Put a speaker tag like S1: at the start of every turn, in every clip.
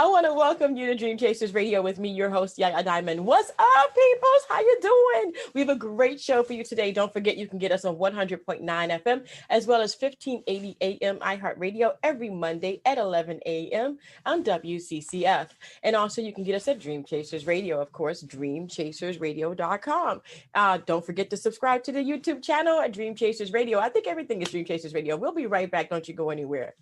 S1: I want to welcome you to Dream Chasers Radio with me, your host, Yaya Diamond. What's up, peoples? How you doing? We have a great show for you today. Don't forget, you can get us on 100.9 FM as well as 1580 AM iHeartRadio every Monday at 11 a.m. on WCCF. And also, you can get us at Dream Chasers Radio, of course, dreamchasersradio.com. Don't forget to subscribe to the YouTube channel at Dream Chasers Radio. I think everything is Dream Chasers Radio. We'll be right back. Don't you go anywhere.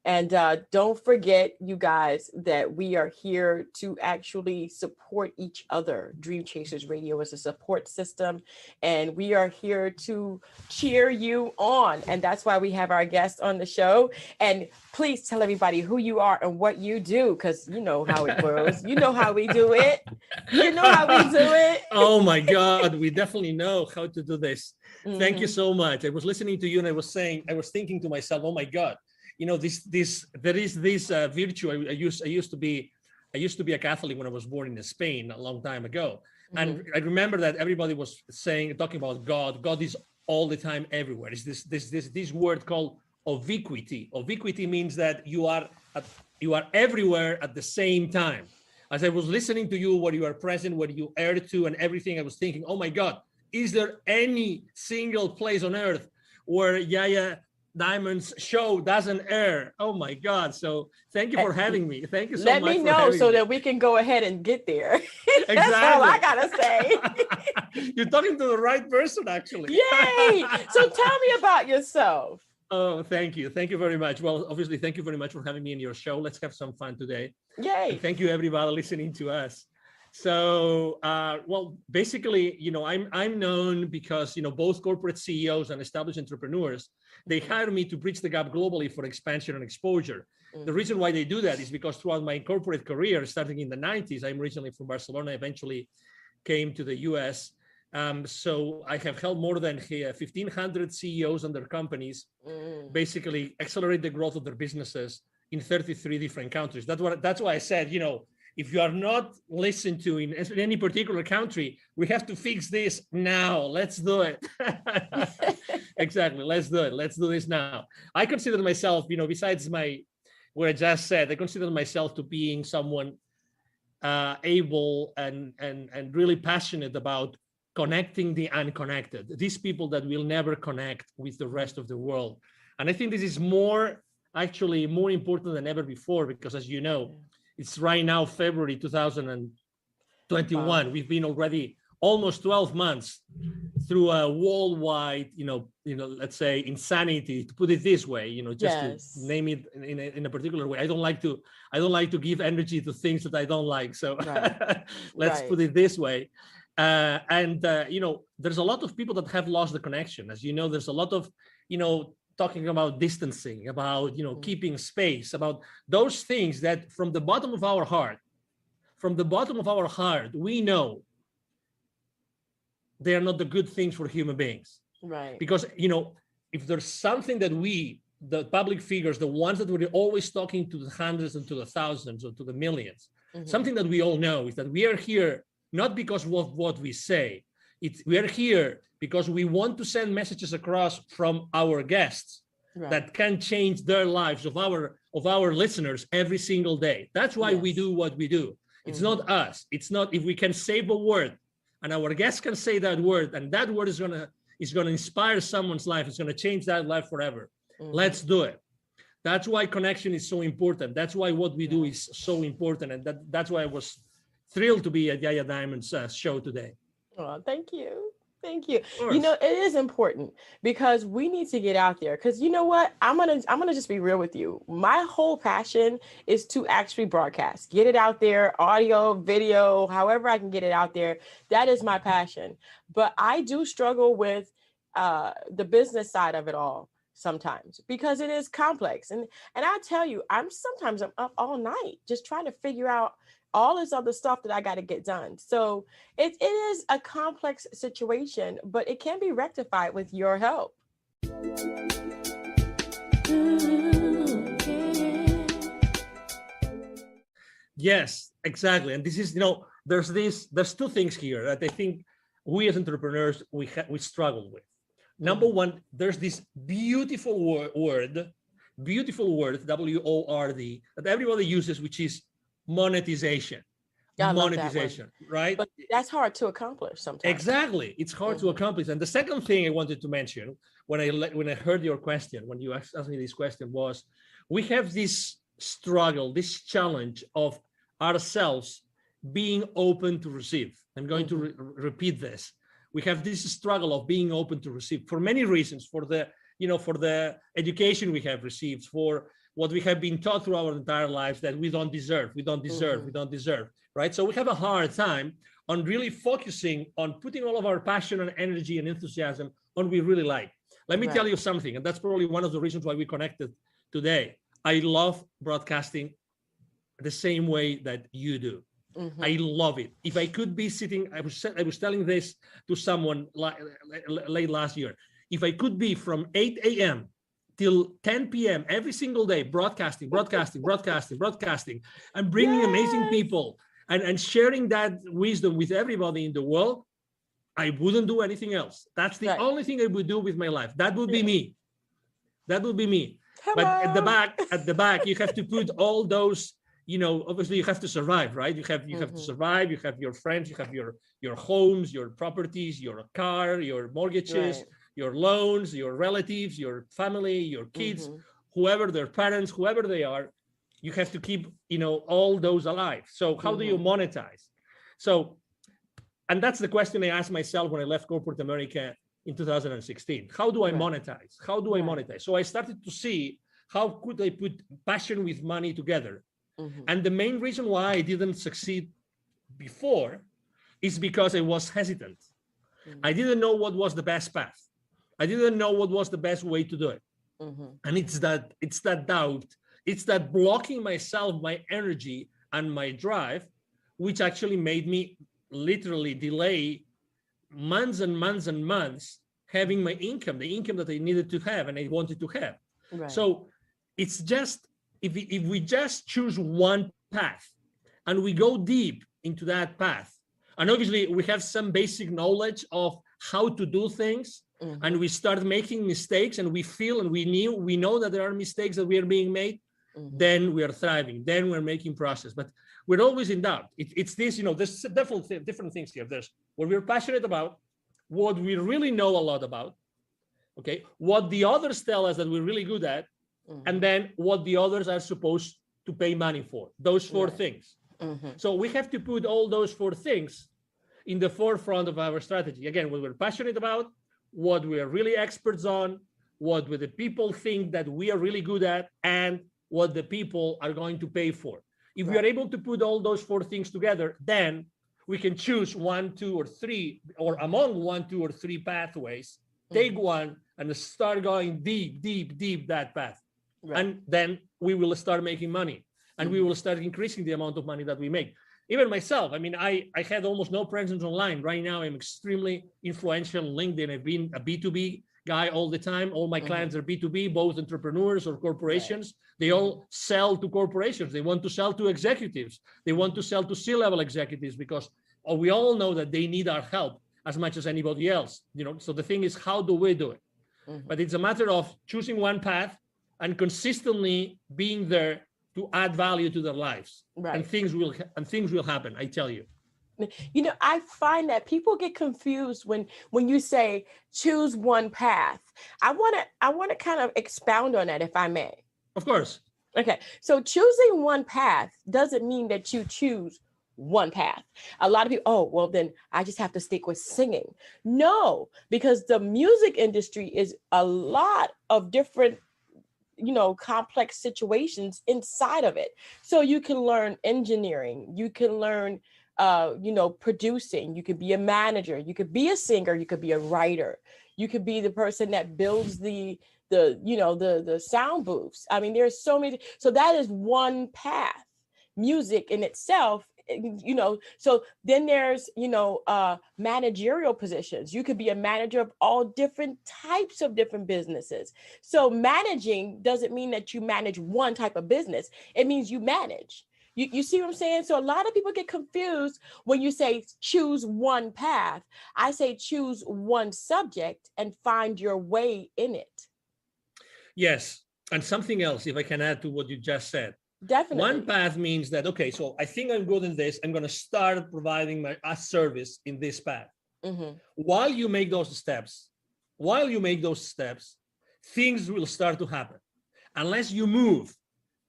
S1: And don't forget, you guys, that we are here to actually support each other. Dream Chasers Radio is a support system, and we are here to cheer you on. And that's why we have our guests on the show. And please tell everybody who you are and what you do, because you know how it goes. You know how we do it. You know how we do it.
S2: Oh my God, we definitely know how to do this. Thank you so much. I was listening to you and I was thinking to myself, oh my God. You know, there is this virtue. I used to be a Catholic when I was born in Spain a long time ago, and I remember that everybody was talking about God. God is all the time, everywhere. It's this word called ubiquity. Ubiquity means that you are everywhere at the same time. As I was listening to you, where you are present, where you air to, and everything, I was thinking, oh my God, is there any single place on earth where Yaya Diamond's show doesn't air? Oh my God. So thank you for having me. Thank you so much.
S1: Let me know so that we can go ahead and get there. That's all I gotta say.
S2: You're talking to the right person, actually.
S1: Yay! So tell me about yourself.
S2: Oh, thank you. Thank you very much. Well, obviously, thank you very much for having me in your show. Let's have some fun today.
S1: Yay.
S2: And thank you, everybody listening to us. So, well, basically, you know, I'm known because, you know, both corporate CEOs and established entrepreneurs, they hire me to bridge the gap globally for expansion and exposure. The reason why they do that is because throughout my corporate career, starting in the 90s, I'm originally from Barcelona, eventually came to the US. So I have helped more than 1,500 CEOs and their companies basically accelerate the growth of their businesses in 33 different countries. That's why I said, you know, if you are not listened to in any particular country, we have to fix this now. Let's do it. Exactly. Let's do it. Let's do this now. I consider myself, you know, besides what I just said, I consider myself to being someone able and really passionate about connecting the unconnected. These people that will never connect with the rest of the world. And I think this is actually more important than ever before, because as you know, it's right now, February 2021. Wow. We've been already almost 12 months through a worldwide, you know, let's say insanity, to put it this way, you know, just to name it in a particular way. I don't like to give energy to things that I don't like. So let's put it this way. You know, there's a lot of people that have lost the connection. As you know, there's a lot of, you know, talking about distancing, about, you know, keeping space, about those things that from the bottom of our heart, we know they are not the good things for human beings.
S1: Right.
S2: Because, you know, if there's something that the public figures, the ones that were always talking to the hundreds and to the thousands or to the millions, something that we all know is that we are here not because of what we say. We are here because we want to send messages across from our guests that can change their lives of our listeners every single day. That's why we do what we do. It's not us. It's not if we can save a word and our guests can say that word, and that word is gonna inspire someone's life. It's gonna change that life forever. Let's do it. That's why connection is so important. That's why what we do is so important, and that's why I was thrilled to be at Yaya Diamond's show today.
S1: Oh, thank you. Thank you. You know, it is important because we need to get out there, because you know what? I'm gonna just be real with you. My whole passion is to actually broadcast, get it out there, audio, video, however I can get it out there. That is my passion. But I do struggle with the business side of it all sometimes, because it is complex. And I tell you, I'm up all night just trying to figure out all this other stuff that I got to get done. So it is a complex situation, but it can be rectified with your help.
S2: Yes, exactly. And this is, you know, there's two things here that I think we as entrepreneurs, we struggle with. Number one, there's this beautiful word, W-O-R-D, that everybody uses, which is monetization.
S1: Yeah, I love that one.
S2: Monetization, right?
S1: But that's hard to accomplish sometimes.
S2: Exactly, it's hard to accomplish. And the second thing I wanted to mention when I heard your question, when you asked me this question, was we have this struggle, this challenge of ourselves being open to receive. I'm going to repeat this. We have this struggle of being open to receive for many reasons, for the education we have received, for what we have been taught through our entire lives that we don't deserve, we don't deserve, right? So we have a hard time on really focusing on putting all of our passion and energy and enthusiasm on what we really like. Let me tell you something, and that's probably one of the reasons why we connected today. I love broadcasting the same way that you do. I love it. If I could be sitting, I was telling this to someone late last year. If I could be from 8 a.m. till 10 p.m. every single day, broadcasting, and bringing amazing people and sharing that wisdom with everybody in the world, I wouldn't do anything else. That's the only thing I would do with my life. That would be me. That would be me. But at the back, you have to put all those, obviously you have to survive, right? You have to survive. You have your friends, you have your homes, your properties, your car, your mortgages, your loans, your relatives, your family, your kids, whoever their parents, whoever they are, you have to keep, all those alive. So how do you monetize? So, and that's the question I asked myself when I left corporate America in 2016. How do I monetize? How do I monetize? So I started to see how could I put passion with money together. And the main reason why I didn't succeed before is because I was hesitant. I didn't know what was the best path. I didn't know what was the best way to do it. And it's that doubt, it's that blocking myself, my energy and my drive, which actually made me literally delay months and months and months having my income, the income that I needed to have and I wanted to have. So it's just, if we just choose one path and we go deep into that path, and obviously we have some basic knowledge of how to do things, and we start making mistakes and we feel and we know that there are mistakes that we are being made, then we are thriving, then we're making progress. But we're always in doubt. It's this, there's definitely different things here. There's what we're passionate about, what we really know a lot about, okay, what the others tell us that we're really good at, and then what the others are supposed to pay money for, those four things. So we have to put all those four things in the forefront of our strategy. Again, what we're passionate about, what we are really experts on, what the people think that we are really good at, and what the people are going to pay for. If we are able to put all those four things together, then we can choose one, two, or three, or among one, two, or three pathways, take one and start going deep that path. And then we will start making money, and we will start increasing the amount of money that we make. Even myself, I mean, I had almost no presence online. Right now, I'm extremely influential on LinkedIn. I've been a B2B guy all the time. All my clients are B2B, both entrepreneurs or corporations. They all sell to corporations. They want to sell to executives. They want to sell to C-level executives because we all know that they need our help as much as anybody else. So the thing is, how do we do it? But it's a matter of choosing one path and consistently being there to add value to their lives, and things will happen. I tell you.
S1: I find that people get confused when you say choose one path. I want to kind of expound on that, if I may.
S2: Of course.
S1: Okay, so choosing one path doesn't mean that you choose one path. A lot of people, well, then I just have to stick with singing. No, because the music industry is a lot of different complex situations inside of it. So you can learn engineering, you can learn, producing, you could be a manager, you could be a singer, you could be a writer, you could be the person that builds the sound booths. I mean, there's so many. So that is one path. Music in itself, so then there's, managerial positions. You could be a manager of all different types of different businesses. So managing doesn't mean that you manage one type of business. It means you manage. You see what I'm saying? So a lot of people get confused when you say choose one path. I say choose one subject and find your way in it.
S2: Yes. And something else, if I can add to what you just said.
S1: Definitely.
S2: One path means that, okay, so I think I'm good in this. I'm going to start providing a service in this path. While you make those steps, things will start to happen. Unless you move,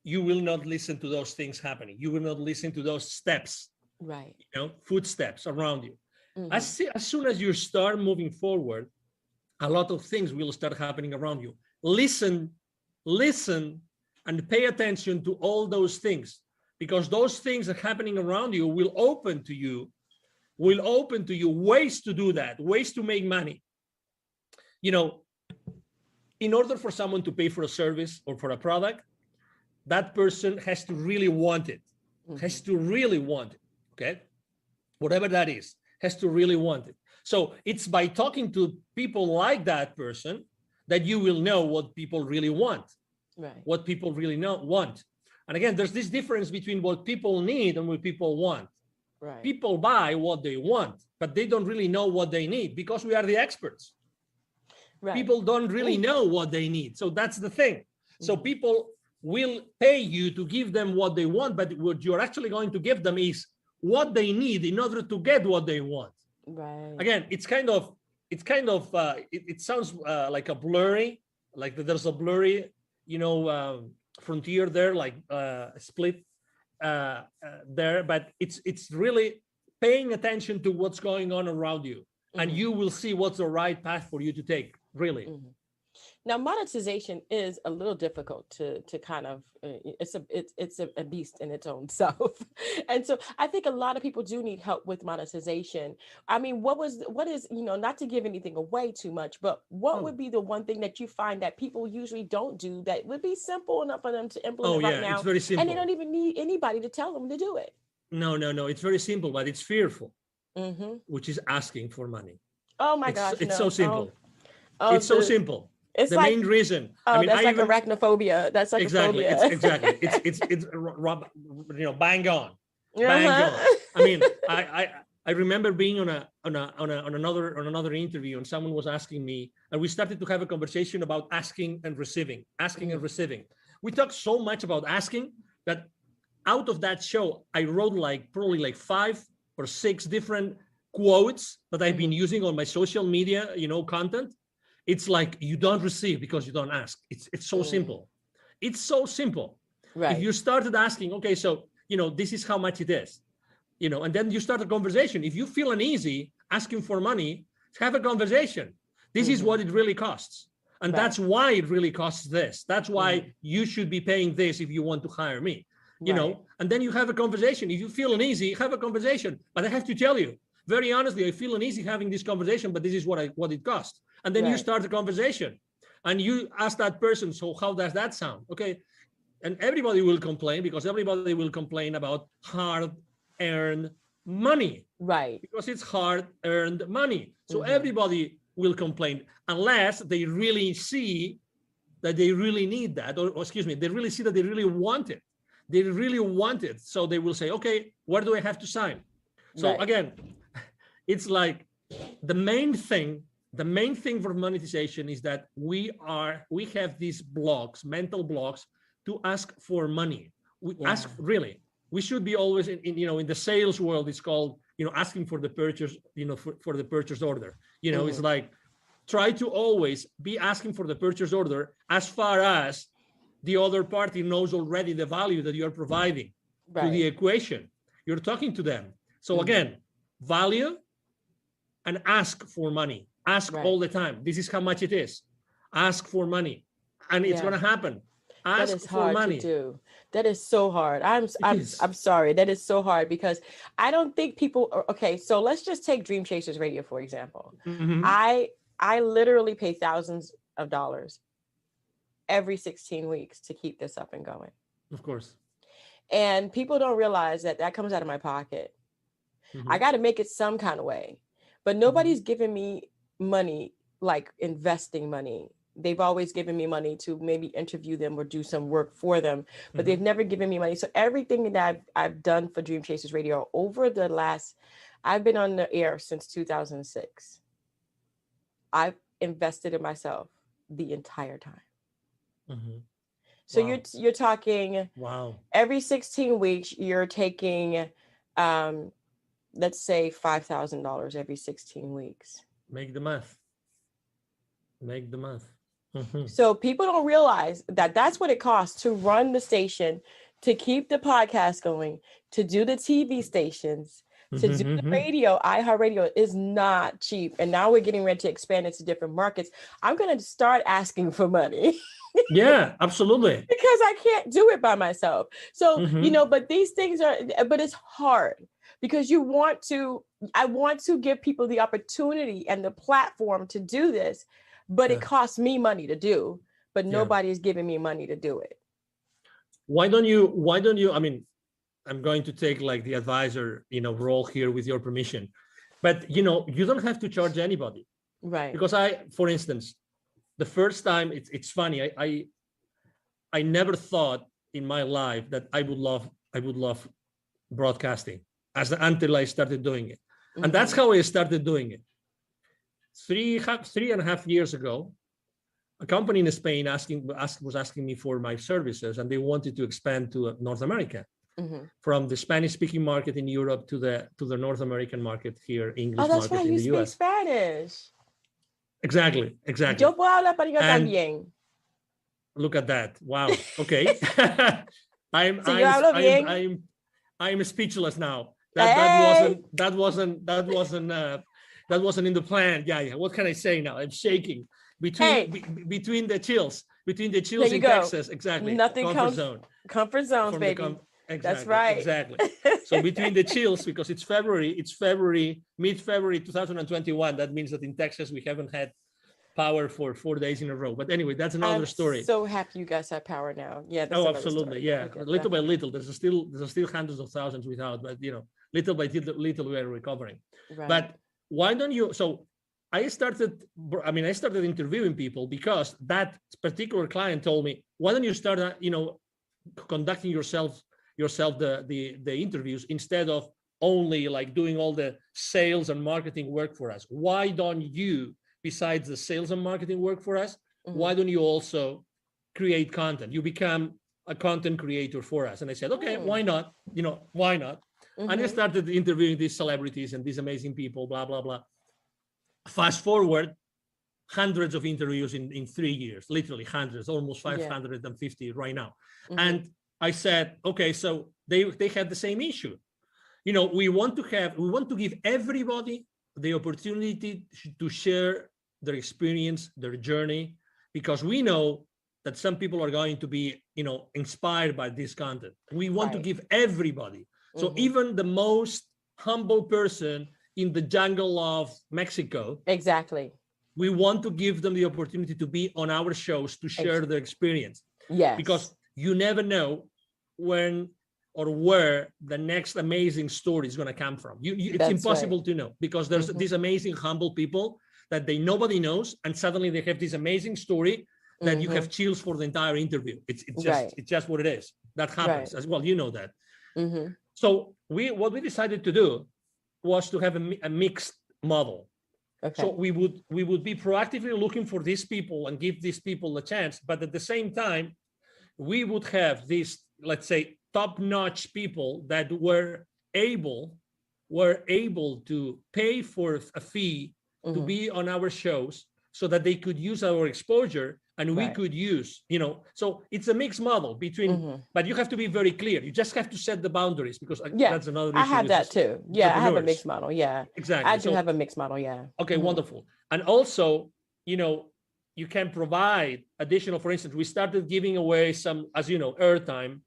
S2: you will not listen to those things happening. You will not listen to those steps,
S1: right?
S2: Footsteps around you. As soon as you start moving forward, a lot of things will start happening around you. Listen, and pay attention to all those things, because those things that are happening around you will open to you ways to do that, ways to make money. In order for someone to pay for a service or for a product, that person has to really want it, okay? Whatever that is, has to really want it. So it's by talking to people like that person that you will know what people really want, what people really want. And again, there's this difference between what people need and what people want. People buy what they want, but they don't really know what they need, because we are the experts. People don't really know what they need. So that's the thing. So people will pay you to give them what they want, but what you're actually going to give them is what they need in order to get what they want. Again, it sounds like a blurry, like there's a blurry, frontier there, like split there, but it's really paying attention to what's going on around you, and you will see what's the right path for you to take, really.
S1: Now, monetization is a little difficult to kind of, it's a beast in its own self. And so I think a lot of people do need help with monetization. I mean, what is, not to give anything away too much, but what would be the one thing that you find that people usually don't do that would be simple enough for them to implement right now?
S2: It's very simple.
S1: And they don't even need anybody to tell them to do it.
S2: No, it's very simple, but it's fearful, which is asking for money.
S1: Oh my gosh.
S2: It's so simple. It's so simple.
S1: It's
S2: the main reason.
S1: That's like arachnophobia. That's like
S2: exactly.
S1: A phobia.
S2: Exactly. It's bang on. I mean, I remember being on another interview, and someone was asking me, and we started to have a conversation about asking and receiving. We talked so much about asking that out of that show, I wrote probably 5 or 6 different quotes that I've been using on my social media, content. It's like, you don't receive because you don't ask. It's so simple. It's so simple. Right. If you started asking, okay, so, this is how much it is, and then you start a conversation. If you feel uneasy asking for money, have a conversation. This is what it really costs. And that's why it really costs this. That's why you should be paying this if you want to hire me, and then you have a conversation. If you feel uneasy, have a conversation. But I have to tell you, very honestly, I feel uneasy having this conversation, but this is what it costs. And then you start the conversation and you ask that person, so how does that sound? Okay. And everybody will complain, because everybody will complain about hard-earned money. Right. Because it's hard-earned money. So everybody will complain, unless they really see that they really need that, or excuse me, they really see that they really want it. They really want it. So they will say, okay, where do I have to sign? So again, it's like the main thing for monetization is that we have these blocks, mental blocks, to ask for money. We ask, really. We should be always in the sales world. It's called asking for the purchase, for the purchase order. It's like, try to always be asking for the purchase order as far as the other party knows already the value that you're providing to the equation. You're talking to them. So again, value and ask for money. Ask all the time. This is how much it is. Ask for money, and it's going to happen. Ask for money.
S1: To do. That is so hard. I'm sorry. That is so hard, because I don't think people are, okay. So let's just take Dream Chasers Radio, for example. I literally pay thousands of dollars every 16 weeks to keep this up and going.
S2: Of course.
S1: And people don't realize that comes out of my pocket. I got to make it some kind of way, but nobody's giving me money, like investing money. They've always given me money to maybe interview them or do some work for them, but they've never given me money. So everything that I've done for Dream Chasers Radio over the last, I've been on the air since 2006. I've invested in myself the entire time. So
S2: Wow.
S1: you're talking
S2: Wow.
S1: every 16 weeks, you're taking, let's say $5,000 every 16 weeks.
S2: Make the math. Make the math.
S1: So people don't realize that that's what it costs to run the station, to keep the podcast going, to do the TV stations, to do the radio. iHeartRadio is not cheap. And now we're getting ready to expand into different markets. I'm going to start asking for money.
S2: Yeah, absolutely.
S1: Because I can't do it by myself. So, but these things but it's hard because I want to give people the opportunity and the platform to do this, but it costs me money to do, but nobody is giving me money to do it.
S2: Why don't you, I mean, I'm going to take like the advisor, role here with your permission, but you don't have to charge anybody.
S1: Right.
S2: Because for instance, the first time, it's funny, I never thought in my life that I would love broadcasting until I started doing it. And that's how I started doing it. 3.5 years ago, a company in Spain was asking me for my services, and they wanted to expand to North America, from the Spanish-speaking market in Europe to the North American market here, English
S1: that's
S2: market
S1: why
S2: in
S1: you
S2: the
S1: speak
S2: US.
S1: Exactly.
S2: Exactly.
S1: Yo puedo hablar español también.
S2: Look at that! Wow. Okay. I'm speechless now. That wasn't in the plan. Yeah. What can I say now? I'm shaking between the chills in Texas. Exactly.
S1: Nothing comfort zones,
S2: from
S1: baby.
S2: Exactly.
S1: That's right.
S2: Exactly. So between the chills, because it's February, mid-February 2021. That means that in Texas we haven't had power for 4 days in a row. But anyway, that's another story.
S1: So happy you guys have power now. Yeah. That's
S2: absolutely.
S1: Story.
S2: Yeah. Okay, little by little, there's still hundreds of thousands without, but little by little we are recovering.
S1: Right.
S2: But why don't you? So I started interviewing people because that particular client told me, why don't you start, conducting yourself the interviews instead of only like doing all the sales and marketing work for us? Why don't you, besides the sales and marketing work for us, why don't you also create content? You become a content creator for us. And I said, okay, why not? Why not? And I started interviewing these celebrities and these amazing people, blah, blah, blah. Fast forward, hundreds of interviews in 3 years, literally hundreds, almost 550 right now. And I said, okay, so they had the same issue. We want to give everybody the opportunity to share their experience, their journey, because we know that some people are going to be, inspired by this content. We want to give everybody. So even the most humble person in the jungle of Mexico.
S1: Exactly.
S2: We want to give them the opportunity to be on our shows to share their experience.
S1: Yes.
S2: Because you never know when or where the next amazing story is going to come from. It's impossible to know, because there's these amazing, humble people that nobody knows, and suddenly they have this amazing story that you have chills for the entire interview. It's just what it is. That happens as well. You know that. So what we decided to do was to have a mixed model. Okay. So we would be proactively looking for these people and give these people a chance, but at the same time, we would have these, let's say, top-notch people that were able to pay for a fee to be on our shows, so that they could use our exposure and we could use, so it's a mixed model between, but you have to be very clear. You just have to set the boundaries, because that's another issue.
S1: I have that too. Yeah, I have a mixed model. Yeah,
S2: exactly.
S1: I do have a mixed model. Yeah.
S2: Okay, wonderful. And also, you can provide additional, for instance, we started giving away some, as you know, airtime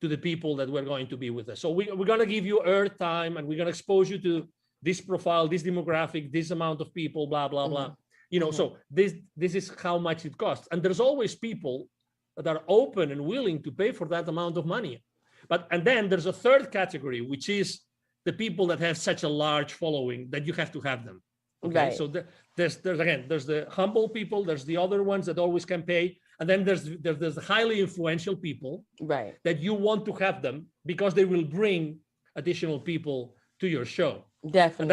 S2: to the people that were going to be with us. So we're going to give you airtime, and we're going to expose you to this profile, this demographic, this amount of people, blah, blah, blah. So this is how much it costs. And there's always people that are open and willing to pay for that amount of money. And then there's a third category, which is the people that have such a large following that you have to have them. Okay. Right. So there's the humble people, there's the other ones that always can pay. And then there's the highly influential people that you want to have them because they will bring additional people to your show.
S1: Definitely.
S2: And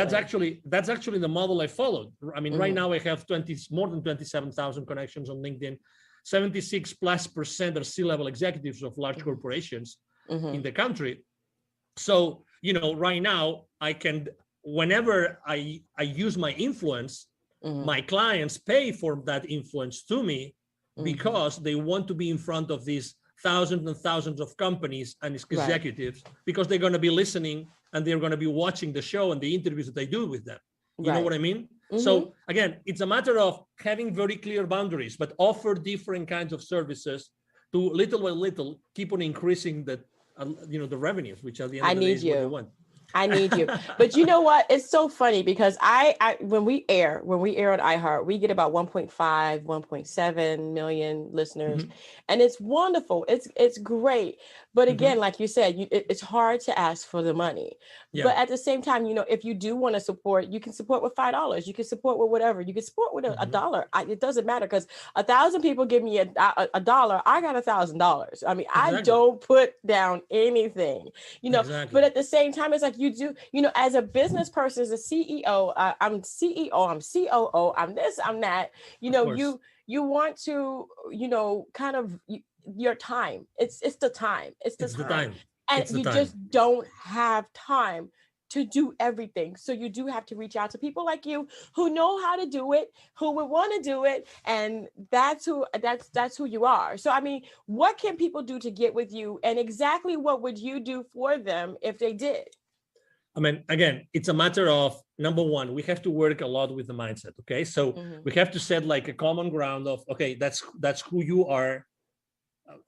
S2: that's actually the model I followed. I mean, right now I have more than 27,000 connections on LinkedIn. 76+% are C-level executives of large corporations
S1: Mm-hmm.
S2: in the country. So, right now I can, whenever I use my influence,
S1: Mm-hmm.
S2: my clients pay for that influence to me because they want to be in front of these thousands and thousands of companies and executives, because they're going to be listening and they're going to be watching the show and the interviews that I do with them. You know what I mean? So again, it's a matter of having very clear boundaries, but offer different kinds of services to little by little keep on increasing the the revenues, which at the end of the day is what you want.
S1: I need you. But you know what? It's so funny because I when we air on iHeart, we get about 1.5, 1.7 million listeners. And it's wonderful. It's great. But again, like you said, it's hard to ask for the money.
S2: Yeah.
S1: But at the same time, if you do want to support, you can support with $5. You can support with whatever. You can support with a dollar. It doesn't matter, because 1,000 people give me a dollar. I got $1,000. I mean, I don't put down anything, but at the same time, it's like you do, as a business person, as a CEO, I'm CEO, I'm COO, I'm this, I'm that, you want to, kind of your time. It's the time. It's the time. And you just don't have time to do everything. So you do have to reach out to people like you who know how to do it, who would want to do it. And that's who you are. So, I mean, what can people do to get with you, and exactly what would you do for them if they did?
S2: I mean, again, it's a matter of, number one, we have to work a lot with the mindset. Okay. So we have to set like a common ground of, okay, that's who you are.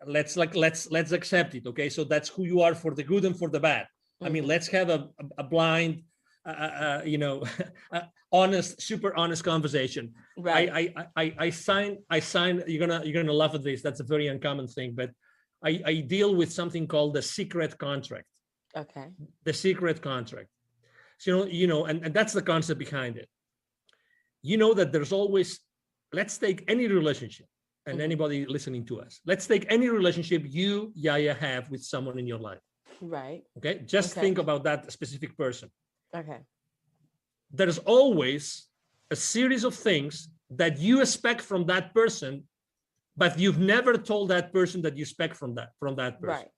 S2: Let's accept it. Okay. So that's who you are, for the good and for the bad. I mean, let's have a blind, honest, super honest conversation.
S1: Right.
S2: I sign, you're gonna laugh at this. That's a very uncommon thing, but I deal with something called the secret contract.
S1: Okay.
S2: The secret contract. So, and that's the concept behind it. That there's always, let's take any relationship, and anybody listening to us, let's take any relationship you, Yaya, have with someone in your life.
S1: Right.
S2: Okay. Just think about that specific person.
S1: Okay.
S2: There's always a series of things that you expect from that person, but you've never told that person that you expect from that person.
S1: Right.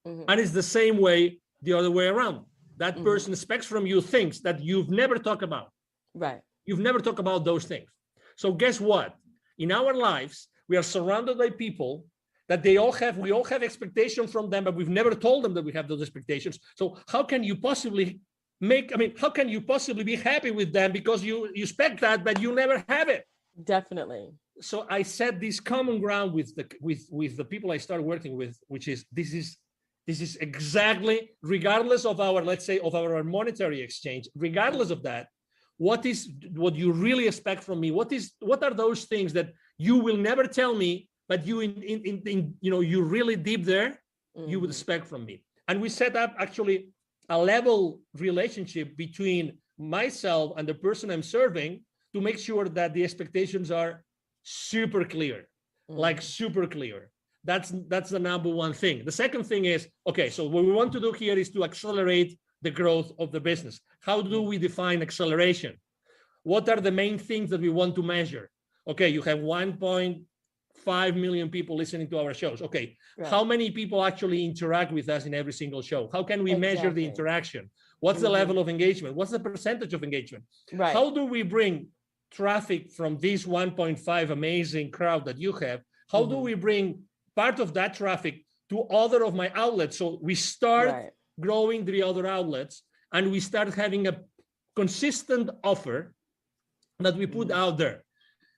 S2: And it's the same way, the other way around. That person expects from you things that you've never talked about.
S1: Right.
S2: You've never talked about those things. So guess what? In our lives, we are surrounded by people that we all have expectations from them, but we've never told them that we have those expectations. So how can you possibly be happy with them because you expect that, but you never have it?
S1: Definitely.
S2: So I set this common ground with the people I started working with, which is this is exactly, regardless of our, let's say, of our monetary exchange, regardless of that, what you really expect from me? What are those things that you will never tell me, but you you really deep there, you would expect from me? And we set up actually a level relationship between myself and the person I'm serving to make sure that the expectations are super clear, like super clear. That's the number one thing. The second thing is, okay, so what we want to do here is to accelerate the growth of the business. How do we define acceleration? What are the main things that we want to measure? Okay, you have 1.5 million people listening to our shows. Okay, how many people actually interact with us in every single show? How can we measure the interaction? What's the level of engagement? What's the percentage of engagement?
S1: Right.
S2: How do we bring traffic from this 1.5 amazing crowd that you have? How do we bring part of that traffic to other of my outlets? So we start growing the other outlets, and we start having a consistent offer that we put out there.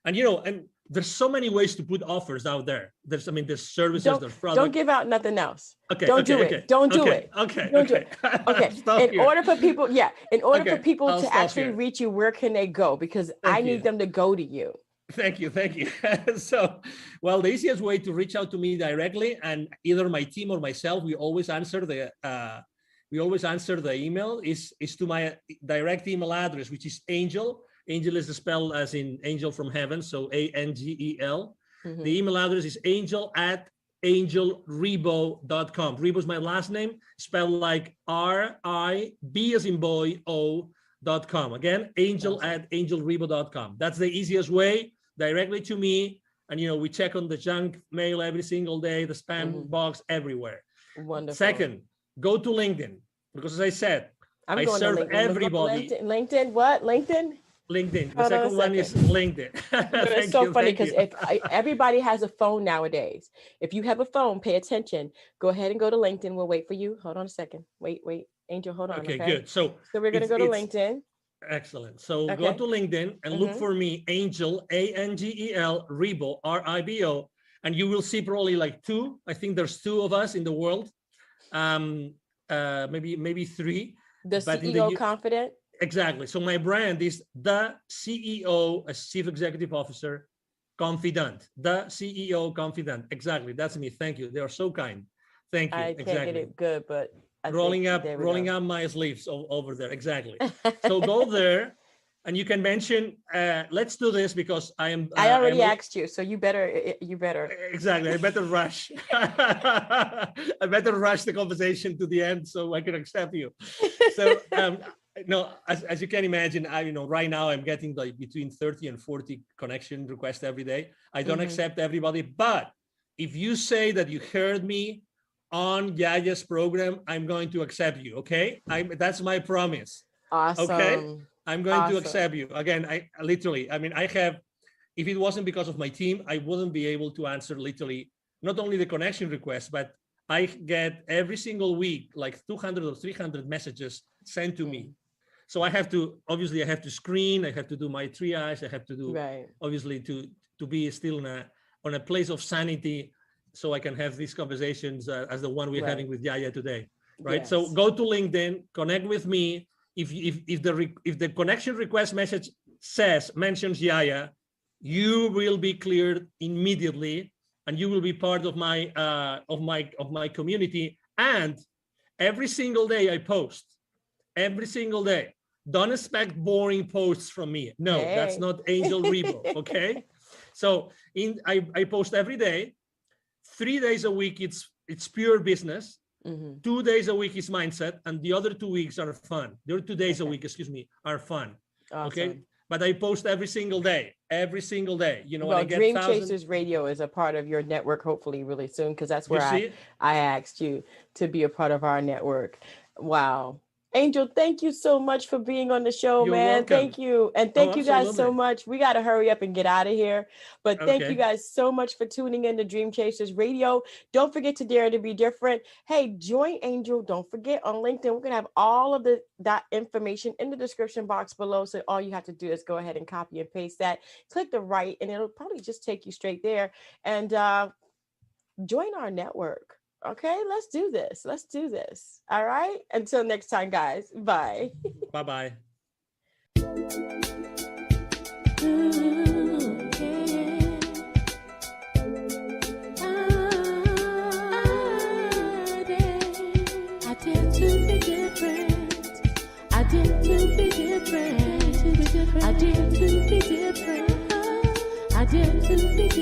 S2: And and there's so many ways to put offers out there. There's services, there's products.
S1: Don't give out nothing else.
S2: Okay.
S1: Don't do it. Don't do it.
S2: Okay.
S1: Don't do it. Okay. In order for people to actually reach you, where can they go? Because I need them to go to you.
S2: Thank you. So, well, the easiest way to reach out to me directly, and either my team or myself, we always answer the email, is to my direct email address, which is Angel. Angel is spelled as in angel from heaven, so ANGEL. The email address is angel@angelrebo.com. Rebo is my last name, spelled like RIB as in boy, O.com. Again, angel@angelrebo.com. That's the easiest way, directly to me. And, we check on the junk mail every single day, the spam box everywhere.
S1: Wonderful.
S2: Second, go to LinkedIn, because as I said, I
S1: going
S2: serve
S1: to LinkedIn.
S2: everybody.
S1: LinkedIn, what? LinkedIn?
S2: LinkedIn. The second one is LinkedIn.
S1: It's so funny because everybody has a phone nowadays. If you have a phone, pay attention. Go ahead and go to LinkedIn. We'll wait for you. Hold on a second. Wait. Angel, hold on.
S2: Okay, good. So
S1: we're going to go to LinkedIn.
S2: Excellent. So go to LinkedIn and look for me, Angel, ANGEL, RIBO, RIBO, and you will see probably like two. I think there's two of us in the world. Maybe three.
S1: The CEO Confidant.
S2: Exactly. So my brand is the CEO, as Chief Executive Officer, Confidant. The CEO Confidant. Exactly. That's me. Thank you. They are so kind. Thank you.
S1: I can't get it good, but
S2: rolling up my sleeves over there. Exactly. So go there, and you can mention. Let's do this because I
S1: already asked you, so you better.
S2: Exactly. I better rush. I better rush the conversation to the end so I can accept you. So no, as you can imagine, right now I'm getting like between 30 and 40 connection requests every day. I don't accept everybody, but if you say that you heard me on Yaya's program, I'm going to accept you. Okay, that's my promise.
S1: Awesome.
S2: Okay, I'm going to accept you. Again, I have. If it wasn't because of my team, I wouldn't be able to answer literally not only the connection requests, but I get every single week like 200 or 300 messages sent to me. So I have to screen. I have to do my triage. I have to do obviously to be still on a place of sanity, so I can have these conversations as the one we're having with Yaya today, right? Yes. So go to LinkedIn, connect with me. If the connection request message mentions Yaya, you will be cleared immediately, and you will be part of my community. And every single day I post. Every single day. Don't expect boring posts from me. No, that's not Angel Rebo. Okay. So I post every day. 3 days a week, it's pure business. 2 days a week is mindset, and the other 2 weeks are fun. The other 2 days a week, are fun. Awesome. Okay, but I post every single day. Every single day.
S1: Well, Dream Chasers Radio is a part of your network, hopefully, really soon, because that's where I asked you to be a part of our network. Wow. Angel, thank you so much for being on the show, You're man. Welcome. Thank you. And thank you guys so much. We got to hurry up and get out of here. But thank you guys so much for tuning in to Dream Chasers Radio. Don't forget to dare to be different. Hey, join Angel. Don't forget on LinkedIn. We're going to have all of that information in the description box below. So all you have to do is go ahead and copy and paste that. Click the right, and it'll probably just take you straight there. And join our network. Okay, let's do this. Let's do this. All right. Until next time, guys. Bye.
S2: Bye-bye.
S3: I dare to be different. I dare to be different. I dare to be different. I dare to be different.